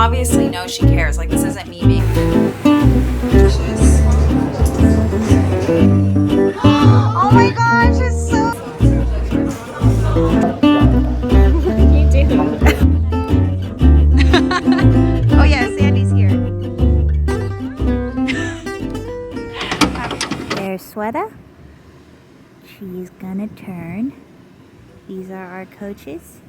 obviously knows she cares. Like, this isn't me being anxious. Oh my gosh, it's so... You do. Oh yeah, Sandy's here. There's Sweater. She's gonna turn. These are our coaches.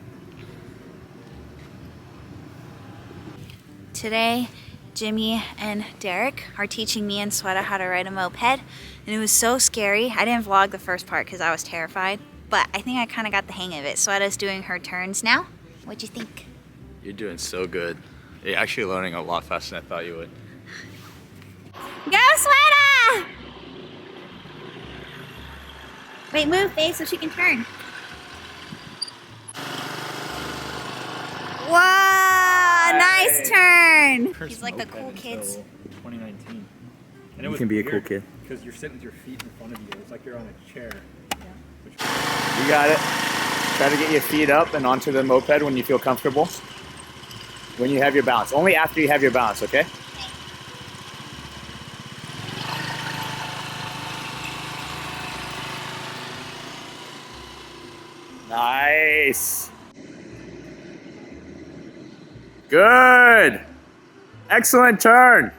Today, Jimmy and Derek are teaching me and Sweater how to ride a moped, and it was so scary. I didn't vlog the first part because I was terrified, but I think I kind of got the hang of it. Sweater's doing her turns now. What'd you think? You're doing so good. You're actually learning a lot faster than I thought you would. Go, Sweater! Wait, move, Faye, so she can turn. Whoa, nice turn. He's like the cool kids. 2019. And You can be a cool kid. Because you're sitting with your feet in front of you. It's like you're on a chair. You got it. Try to get your feet up and onto the moped when you feel comfortable. When you have your balance. Only after you have your balance, okay? Nice. Good. Excellent turn.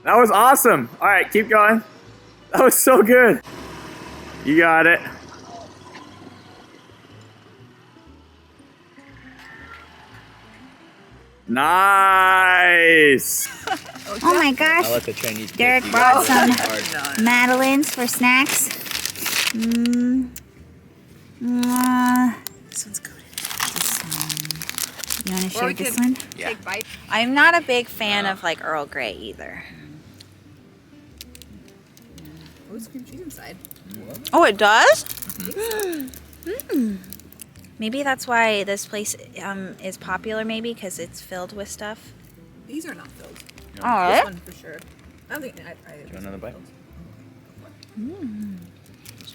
That was awesome. All right, keep going. That was so good. You got it. Nice. Oh my gosh. I'll let the Chinese Derek brought some Madeleines for snacks. This one's coated. You want to share this one? Yeah. I'm not a big fan of like Earl Grey either. Oh, it's cream cheese inside. Oh, it does? Maybe that's why this place is popular, maybe, because it's filled with stuff. These are not filled. Oh, This one for sure. I don't think I Do you want another bite? Some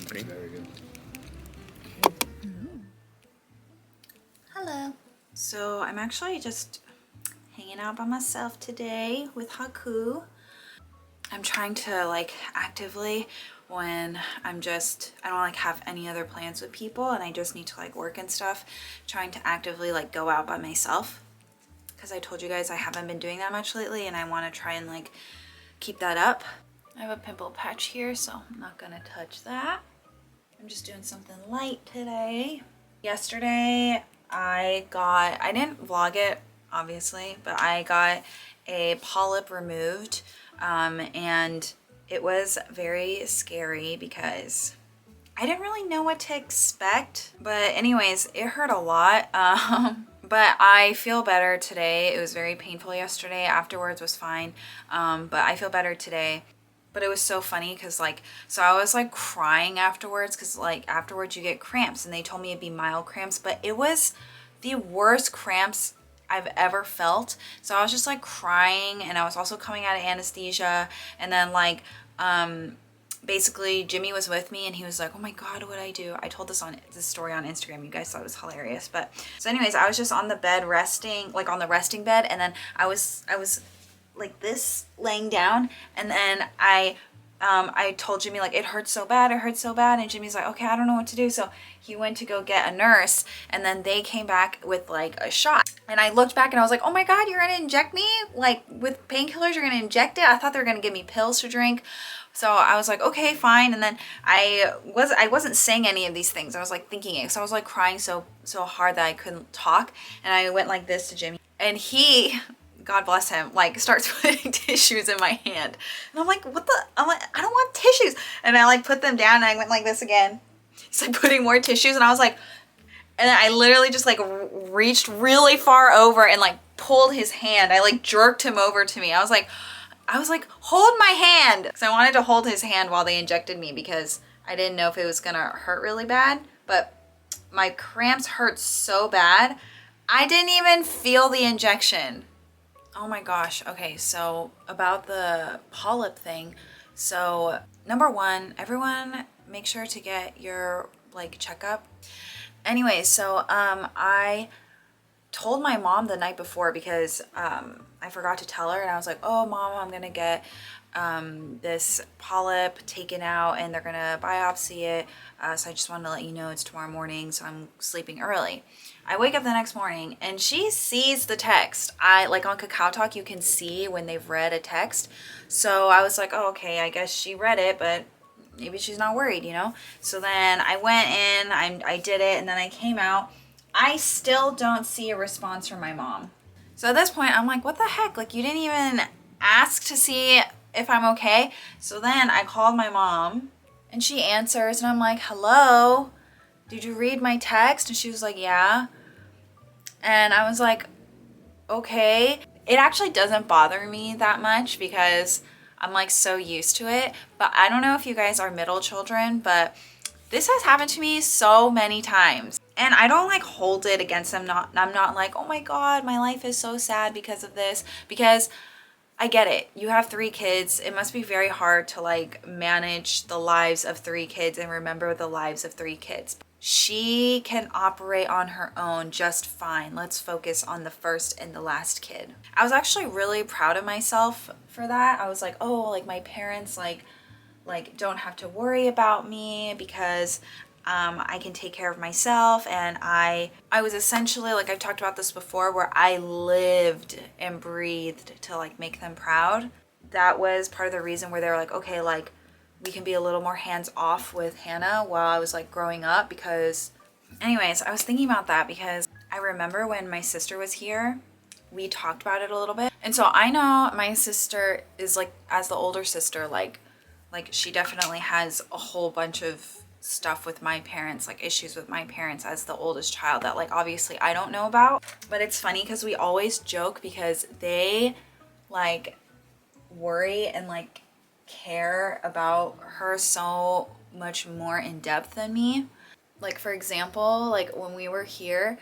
cream. Very good. Hello. So I'm actually just hanging out by myself today with Haku. I'm trying to like actively, when I don't like have any other plans with people and I just need to like work and stuff, trying to actively like go out by myself, because I told you guys I haven't been doing that much lately and I want to try and like keep that up. I have a pimple patch here, so I'm not gonna touch that. I'm just doing something light today. Yesterday I didn't vlog it obviously, but I got a polyp removed, and it was very scary because I didn't really know what to expect. But anyways, it hurt a lot. But I feel better today. It was very painful yesterday. Afterwards was fine. But I feel better today. But it was so funny because so I was like crying afterwards because like afterwards you get cramps, and they told me it'd be mild cramps, but it was the worst cramps I've ever felt. So I was just like crying, and I was also coming out of anesthesia, and then like basically Jimmy was with me and he was like, oh my god, what'd I do? I told this story on Instagram. You guys thought it was hilarious. But so anyways, I was just on the bed resting, like on the resting bed, and then I was like this laying down, and then I told Jimmy like it hurts so bad, and Jimmy's like, okay, I don't know what to do. So he went to go get a nurse, and then they came back with like a shot, and I looked back and I was like, oh my god, you're gonna inject me like with painkillers? You're gonna inject it? I thought they were gonna give me pills to drink. So I was like, okay, fine. And then I wasn't saying any of these things. I was like thinking it. So I was like crying so hard that I couldn't talk, and I went like this to Jimmy, and he, God bless him, like starts putting tissues in my hand. And I'm like, what the? I'm like, I don't want tissues. And I like put them down, and I went like this again. He's like putting more tissues, and I was like, and then I literally just like reached really far over and like pulled his hand. I like jerked him over to me. I was like, hold my hand. So I wanted to hold his hand while they injected me because I didn't know if it was gonna hurt really bad, but my cramps hurt so bad. I didn't even feel the injection. Oh my gosh. Okay, so about the polyp thing. So number one, everyone make sure to get your like checkup. Anyway, so I told my mom the night before because I forgot to tell her, and I was like, oh mom, I'm gonna get this polyp taken out and they're gonna biopsy it, so I just wanted to let you know it's tomorrow morning, so I'm sleeping early. I wake up the next morning and she sees the text. I like on Kakao Talk you can see when they've read a text, so I was like, oh okay, I guess she read it, but maybe she's not worried, you know. So then I went in, I did it, and then I came out. I still don't see a response from my mom. So at this point I'm like, what the heck, like you didn't even ask to see if I'm okay. So then I called my mom and she answers and I'm like, hello, did you read my text? And she was like, yeah. And I was like, okay. It actually doesn't bother me that much because I'm like so used to it. But I don't know if you guys are middle children, but this has happened to me so many times. And I don't like hold it against them. I'm not like, oh my God, my life is so sad because of this. Because I get it. You have 3 kids. It must be very hard to like manage the lives of 3 kids and remember the lives of 3 kids. She can operate on her own just fine. Let's focus on the first and the last kid. I was actually really proud of myself for that. I was like, oh, like my parents like don't have to worry about me because I can take care of myself. And I was essentially, like I've talked about this before, where I lived and breathed to like make them proud. That was part of the reason where they were like, okay, like we can be a little more hands off with Hannah while I was like growing up. Because anyways, I was thinking about that because I remember when my sister was here, we talked about it a little bit. And so I know my sister is like, as the older sister, like she definitely has a whole bunch of stuff with my parents, like issues with my parents as the oldest child that like obviously I don't know about. But it's funny because we always joke because they like worry and like care about her so much more in depth than me. Like for example, like when we were here,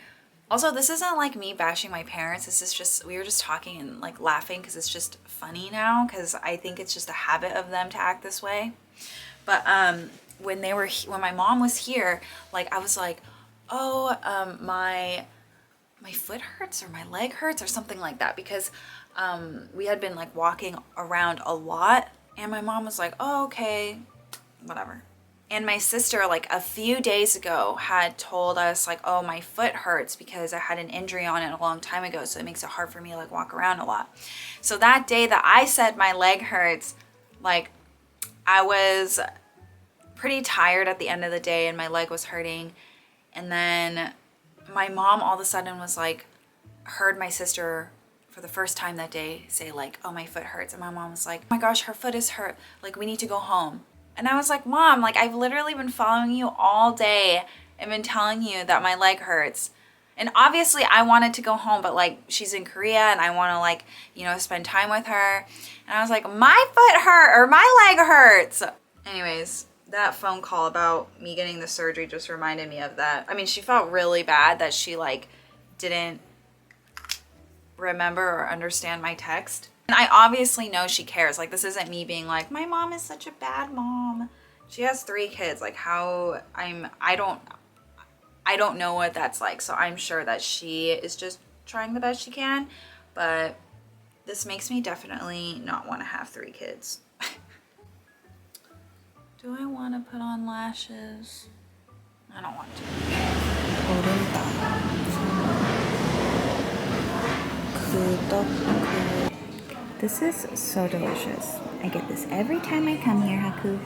also this isn't like me bashing my parents, this is just, we were just talking and like laughing because it's just funny now because I think it's just a habit of them to act this way. But when my mom was here, like I was like, oh, my foot hurts or my leg hurts or something like that, because we had been like walking around a lot. And my mom was like, oh, okay, whatever. And my sister, like a few days ago, had told us like, oh, my foot hurts because I had an injury on it a long time ago, so it makes it hard for me to like walk around a lot. So that day that I said my leg hurts, like I was pretty tired at the end of the day and my leg was hurting. And then my mom all of a sudden was like, heard my sister for the first time that day say like, oh, my foot hurts. And my mom was like, oh my gosh, her foot is hurt, like we need to go home. And I was like, Mom, like I've literally been following you all day and been telling you that my leg hurts. And obviously I wanted to go home, but like she's in Korea and I want to like, you know, spend time with her. And I was like, my foot hurt or my leg hurts. Anyways, that phone call about me getting the surgery just reminded me of that. I mean, she felt really bad that she like didn't remember or understand my text. And I obviously know she cares. Like this isn't me being like, my mom is such a bad mom. She has 3 kids. Like how I don't know what that's like. So I'm sure that she is just trying the best she can. But this makes me definitely not want to have 3 kids. Do I want to put on lashes? I don't want to. This is so delicious. I get this every time I come here, Haku.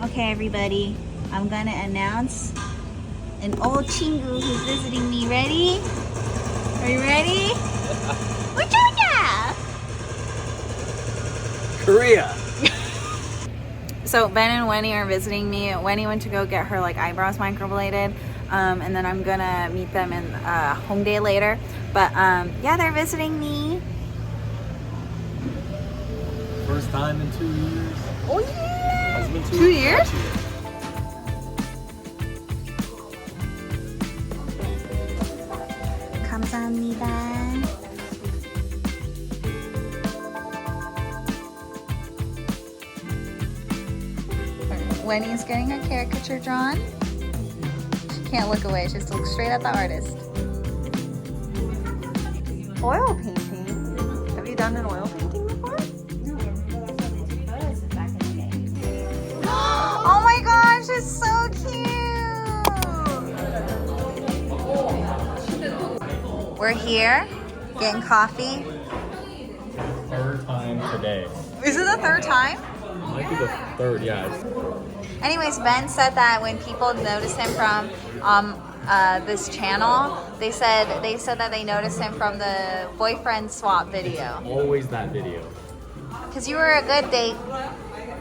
Okay, everybody, I'm gonna announce an old chingu who's visiting me. Ready? Are you ready? Wachaka! Korea. So Ben and Wenny are visiting me. Wenny went to go get her like eyebrows microbladed, and then I'm gonna meet them in Hongdae later. But yeah, they're visiting me. First time in 2 years. Oh yeah! Has it been 2 years? 감사합니다. Winnie's getting her caricature drawn. She can't look away. She has to look straight at the artist. Oil painting? Have you done an oil painting before? Oh my gosh, it's so cute! We're here, getting coffee. Third time today. Is it the third time? Might be the third, yeah. Anyways, Ben said that when people notice him from this channel, they said that they noticed him from the boyfriend swap video. Always that video. Cause you were a good date.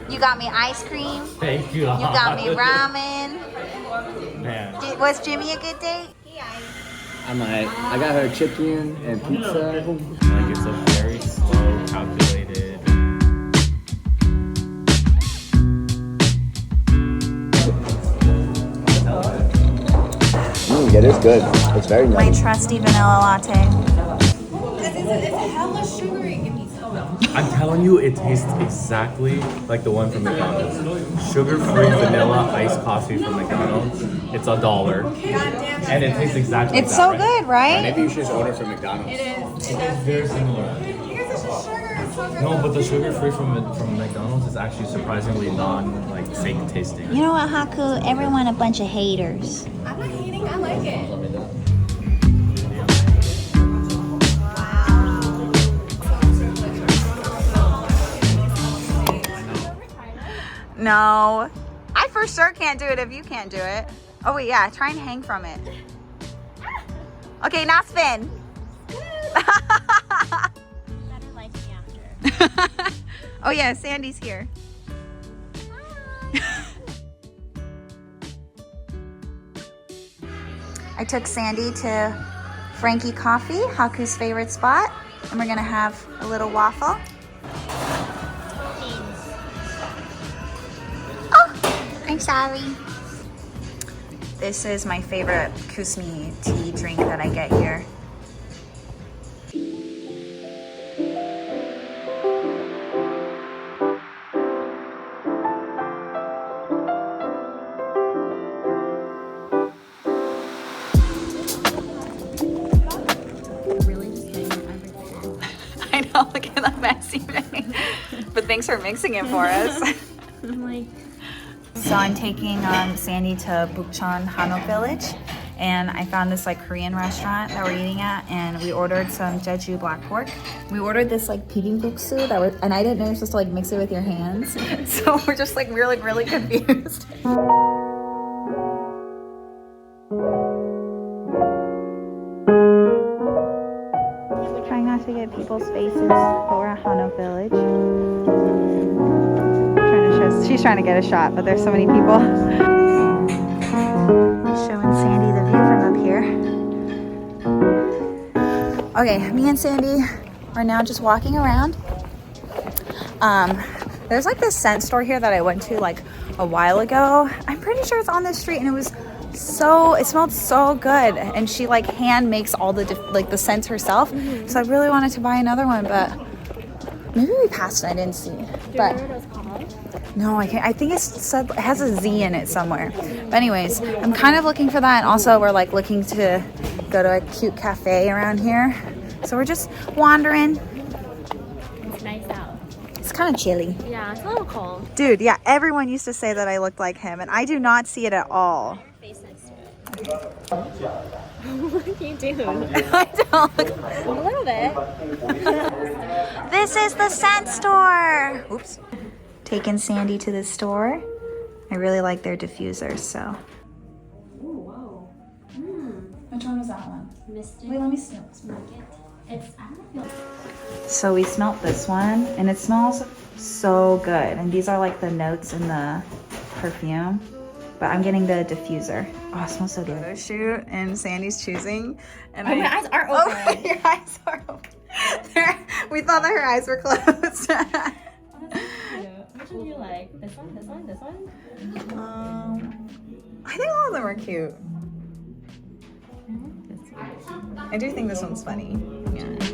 You got me ice cream. Thank you. You got me ramen. Man. Was Jimmy a good date? I got her chicken and pizza. Like it's a very slow, calculated. Yeah, it is good. It's very My nice. trusty vanilla latte. It's hella sugary. Give me some. I'm telling you, it tastes exactly like the one from McDonald's. Sugar-free vanilla iced coffee from McDonald's. It's $1. And it tastes exactly It's like so that, good, right? Maybe you should just order from McDonald's. It's very similar. No, but the sugar-free from McDonald's is actually surprisingly fake tasting. You know what, Haku? Everyone a bunch of haters. I'm not hating. I like it. No. I for sure can't do it if you can't do it. Oh wait, yeah, try and hang from it. Okay, now spin. Better like me after. Oh yeah, Sandy's here. I took Sandy to Frankie Coffee, Haku's favorite spot, and we're gonna have a little waffle. Oh, I'm sorry. This is my favorite kusmi tea drink that I get here. I know, look at that messy thing. But thanks for mixing it for us. I'm like, So I'm taking Sandy to Bukchon Hanok village, and I found this Korean restaurant that we're eating at, and we ordered some Jeju black pork. We ordered this bibimbuksu and I didn't know you're supposed to mix it with your hands. So we're just really confused. Trying not to get people's faces, but we're at Hanok village. She's trying to get a shot, but there's so many people. Showing Sandy the view from up here. Okay, me and Sandy are now just walking around. There's this scent store here that I went to a while ago. I'm pretty sure it's on this street, and it smelled so good. And she hand makes all the the scents herself. Mm-hmm. So I really wanted to buy another one, but maybe we passed it. I didn't see. But no, I can't. I think it has a Z in it somewhere. But anyways, I'm kind of looking for that. And also we're looking to go to a cute cafe around here. So we're just wandering. it's nice out. It's kind of chilly. Yeah, it's a little cold. Dude, yeah, everyone used to say that I looked like him, and I do not see it at all. Face next to it. What are you doing? I don't. A little bit. This is the scent store. Oops. Taking Sandy to the store. I really like their diffusers, so. Ooh, whoa. Which one was that one? Mystic. Wait, let me smell. It's, I don't know. So we smelt this one, and it smells so good. And these are the notes in the perfume. But I'm getting the diffuser. Oh, it smells so good. Photo shoot, and Sandy's choosing. And my eyes are open. Oh, your eyes are open. We thought that her eyes were closed. That's Which one do you like? This one, this one, this one? I think all of them are cute. I do think this one's funny. Yeah.